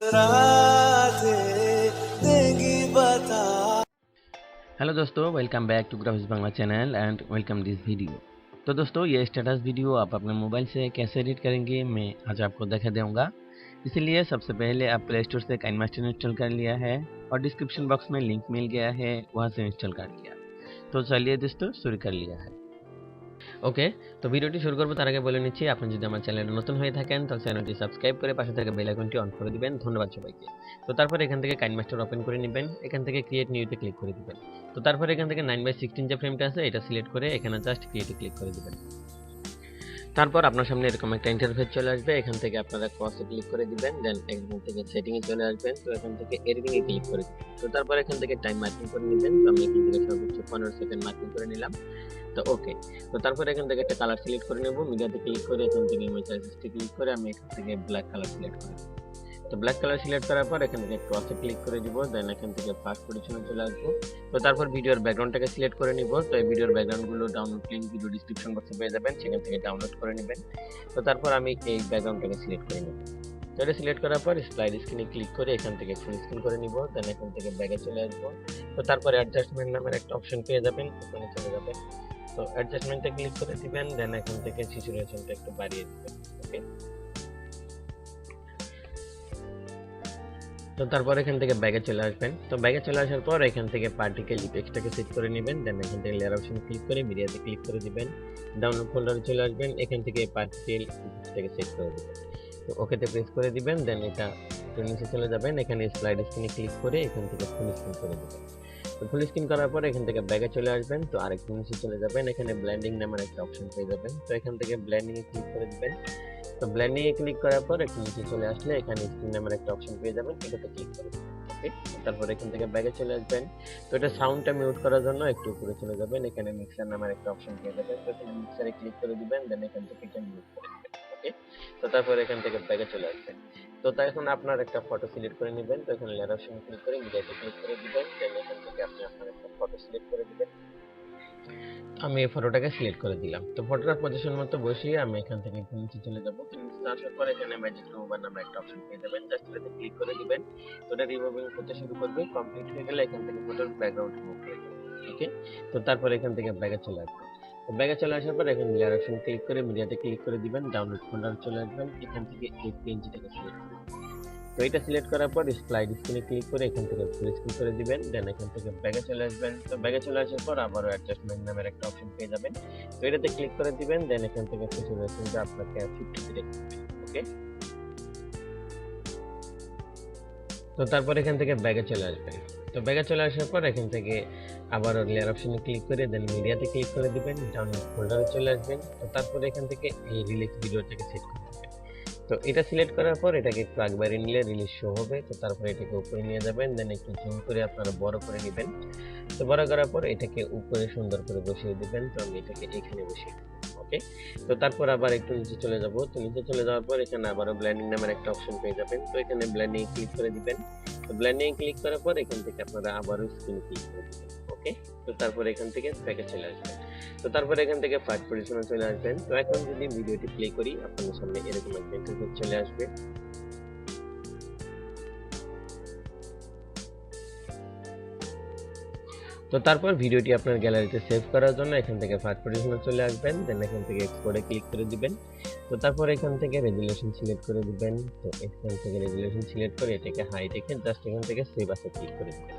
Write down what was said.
Hello दोस्तों, welcome back to graphics Bangla channel and welcome this video. तो दोस्तों, ये स्टेटस वीडियो आप अपने मोबाइल से कैसे एडिट करेंगे मैं आज आपको दिखा दूंगा। इसलिए सबसे पहले आप प्ले स्टोर से काइनमास्टर इंस्टॉल कर लिया है और डिस्क्रिप्शन बॉक्स में लिंक मिल गया है, वहाँ से इंस्टॉल कर लिया। तो चलिए दोस्तों, शुरू कर लिया है। ओके, तो ভিডিওটি শুরু করব তার আগে বলে নিচ্ছি, আপনি যদি আমার চ্যানেলে নতুন হয়ে থাকেন তাহলে চ্যানেলটি সাবস্ক্রাইব করে পাশে থাকা বেল আইকনটি অন করে দিবেন। ধন্যবাদ সবাইকে। তো তারপর এখান থেকে কাইনমাস্টার ওপেন করে নেবেন, এখান থেকে ক্রিয়েট নিউতে ক্লিক করে দিবেন। তো তারপর এখান থেকে 9/16 যে ফ্রেমটা আছে এটা সিলেক্ট করে এখানে জাস্ট ক্রিয়েটে ক্লিক করে দিবেন। তারপর আপনার সামনে এরকম একটা ইন্টারফেস চলে আসবে, এখান থেকে আপনারা ক্রসে ক্লিক করে দিবেন, দেন এখান থেকে সেটিং এ চলে আসবেন। তো এখান থেকে এডিটিং এ ক্লিক করে দিবেন। তো তারপর এখান থেকে টাইম মার্কিং করে নেবেন। তো আমি এখান থেকে সর্বোচ্চ 15 সেকেন্ড মার্কিং করে নিলাম। তো ওকে, তো তারপর এখান থেকে একটা কালার সিলেক্ট করে নেব, মিডিয়াতে ক্লিক করে এখান থেকে ইমেজ অ্যাডজাস্টে ক্লিক করে আমি এখান থেকে ব্ল্যাক কালার সিলেক্ট করে নেব। তো ব্ল্যাক কালার সিলেক্ট করার পর এখান থেকে ক্রসে ক্লিক করে দিব, দেন এখান থেকে ফার্স্ট পজিশনে চলে আসবো। তো তারপর ভিডিওর ব্যাকগ্রাউন্ডটাকে সিলেক্ট করে নিব। তো এই ভিডিওর ব্যাকগ্রাউন্ডগুলো ডাউনলোড লিংক ভিডিও ডেসক্রিপশন বক্সে পেয়ে যাবেন, সেখান থেকে ডাউনলোড করে নেবেন। তো তারপর আমি এই ব্যাকগ্রাউন্ডটাকে সিলেক্ট করে নেব। তো এটা সিলেক্ট করার পর স্লাইড স্ক্রিনে ক্লিক করে এখান থেকে ফুল স্ক্রিন করে নিব, দেন এখান থেকে ব্যাকে চলে আসবো। তো তারপর অ্যাডজাস্টমেন্ট নামের একটা অপশন পেয়ে যাবেন, ওখানে চলে যাবেন। তো অ্যাডজাস্টমেন্টে ক্লিক করে দিবেন, দেন এখান থেকে স্যাচুরেশনটা একটু বাড়িয়ে দিবেন। ওকে, তো তারপর এখান থেকে ব্যাগে চলে আসবেন। তো ব্যাগে চলে আসার পর এখান থেকে পার্টিকেল ইফেক্টটাকে সেট করে নেবেন, দেন এখান থেকে লেয়ার অপশন ক্লিক করে মিডিয়াতে ক্লিক করে দিবেন, ডাউনলোড ফোল্ডারে চলে আসবেন, এখান থেকে পার্টিকেল ইফেক্টটাকে সেট করে দিবেন। তো ওকেতে প্রেস করে দিবেন, দেন এটা একটু নিচে চলে যাবেন, এখানে স্লাইড স্ক্রিনে ক্লিক করে এখান থেকে ফুল স্ক্রিন করে দিবেন। তো ফুল স্ক্রিন করার পর এখান থেকে ব্যাগে চলে আসবেন। তো আরেকটু নিচে চলে যাবেন, এখানে ব্লেন্ডিং নামের একটা অপশন পেয়ে যাবেন। তো এখান থেকে ব্লেন্ডিং এ ক্লিক করে দিবেন। তো ব্লেন্ডিং এ ক্লিক করার পর একটু নিচে চলে আসলে এখানে স্ক্রিন নামের একটা অপশন পেয়ে যাবেন, এটাতে ক্লিক করে দিবেন। ওকে, তারপর এখান থেকে ব্যাগে চলে আসবেন। তো এটা সাউন্ডটা মিউট করার জন্য একটু উপরে চলে যাবেন, এখানে মিক্সার নামের একটা অপশন পেয়ে যাবেন। তো এখানে মিক্সারে ক্লিক করে দিবেন, দেন এখান থেকে এটা মিউট করে দিবেন। ওকে, তো তারপর এখান থেকে ব্যাগে চলে আসবেন। তো তাই এখন আপনার একটা ফটো সিলেক্ট করে নেবেন। তো এখানে লেয়ার অপশন ক্লিক করে মিডিয়াতে ক্লিক করে দিবেন, দেন এখান থেকে আপনি আপনার একটা ফটো সিলেক্ট করে দিবেন। আমি এই ফটোটাকে সিলেক্ট করে দিলাম। তো ফটোটার পজিশন মতো বসিয়ে আমি এখান থেকে একটু নিচে চলে যাব। নিচে আসার পর এখানে ম্যাজিক রিমুভার নামে একটা অপশন পেয়ে যাবেন, জাস্ট এটাতে ক্লিক করে দিবেন। তো এটা রিমুভিং করতে শুরু করবে, কমপ্লিট হয়ে গেলে এখান থেকে ফটোর ব্যাকগ্রাউন্ড রিমুভ করে দেবেন। ওকে, তো তারপর এখান থেকে ব্যাগে চলে আসবেন। তো ব্যাগে চলে আসার পর এখানে লেয়ার অপশন ক্লিক করে মিডিয়াতে ক্লিক করে দিবেন, ডাউনলোড ফোল্ডারে চলে আসবেন, এখান থেকে এই পিএনজিটাকে সিলেক্ট করবেন। তো এটা সিলেক্ট করার পর স্লাইড স্ক্রিনে ক্লিক করে এখান থেকে ফুল স্ক্রিন করে দিবেন, দেন এখান থেকে ব্যাগে চলে আসবেন। তো ব্যাগে চলে আসার পর আবারও অ্যাডজাস্টমেন্ট নামের একটা অপশন পেয়ে যাবেন। তো এটাতে ক্লিক করে দিবেন, দেন এখান থেকে স্যাচুরেশনটা আপনাকে 50 তে রেখে দিবেন। ওকে, তো তারপর এখান থেকে ব্যাগে চলে আসবেন। তো ব্যাগে চলে আসার পর এখান থেকে আবারও লেয়ার অপশনে ক্লিক করে দেন মিডিয়াতে ক্লিক করে দিবেন, ডাউনলোড ফোল্ডারে চলে আসবেন। তো তারপর এখান থেকে এই রিলিজ ভিডিওটাকে সেট করে দিবেন। তো এটা সিলেক্ট করার পর এটাকে একটু একবারে নিলে রিলিজ শো হবে। তো তারপর এটাকে উপরে নিয়ে যাবেন, দেন একটু জুম করে আপনারা বড় করে নেবেন। তো বড় করার পর এটাকে উপরে সুন্দর করে বসিয়ে দিবেন। তো আমি এটাকে এখানে বসিয়ে দেব। ওকে, তো তারপর আবার একটু নিচে চলে যাব। তো নিচে চলে যাওয়ার পর এখানে আবারও ব্লেন্ডিং নামের একটা অপশন পেয়ে যাবেন। তো এখানে ব্লেন্ডিং ক্লিক করে দিবেন। তো ব্লেন্ডিং ক্লিক করার পর এখান থেকে আপনারা আবারও স্ক্রিন ক্লিক করে দিবেন। ওকে, তো তারপর এখান থেকে ব্যাকে চলে আসবেন। তো তারপর এখান থেকে ফার্স্ট পজিশনে চলে আসবেন। তো এখন যদি ভিডিওটি প্লে করি আপনাদের সামনে এরকম একটা ইন্টারফেস চলে আসবে। তো তারপর ভিডিওটি আপনার গ্যালারিতে সেভ করার জন্য এখান থেকে ফার্স্ট পজিশনে চলে আসবেন, দেন এখান থেকে এক্সপোর্টে ক্লিক করে দিবেন। তো তারপর এখান থেকে রেজুলেশন সিলেক্ট করে দিবেন। তো এখান থেকে রেজুলেশন সিলেক্ট করে এটাকে হাই রেখে জাস্ট এখান থেকে সেভ আসে ক্লিক করে দিবেন।